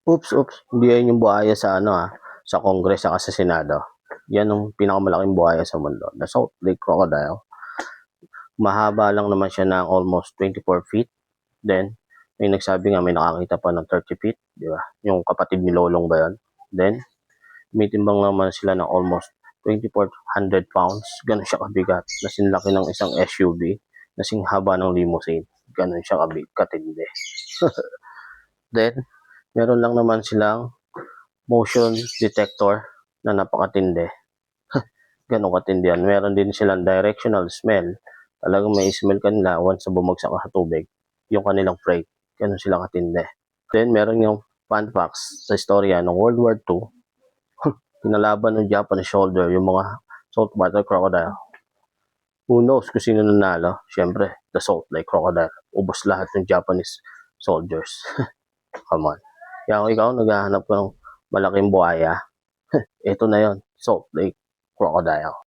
Oops. Hindi yan yung buhaya sa sa Congress at sa Senado. Yan yung pinakamalaking buhaya sa mundo. The Salt Lake Crocodile. Mahaba lang naman siya ng almost 24 feet. Then, may nagsabi nga may nakakita pa ng 30 feet. Di ba? Yung kapatid ni Lolong ba yun? Then, may timbang naman sila ng almost 2,400 pounds. Ganun siya kabigat. Nasinlaki ng isang SUV. Nasing haba ng limousine. Ganun siya katindi. Then, meron lang naman silang motion detector na napakatindi. Ganun katindi yan. Meron din silang directional smell. Talagang may smell kanila once na bumagsak sa tubig. Yung kanilang freight. Ganun sila katindi. Then, meron yung fun facts sa istorya ng World War II. Kinalaban ng Japanese soldier yung mga saltwater crocodile. Who knows kung sino nanalo? Siyempre, the Salt Lake Crocodile. Ubos lahat ng Japanese soldiers. Come on. Kaya kung ikaw naghahanap ka ng malaking buhaya, ito na yon, Salt Lake Crocodile.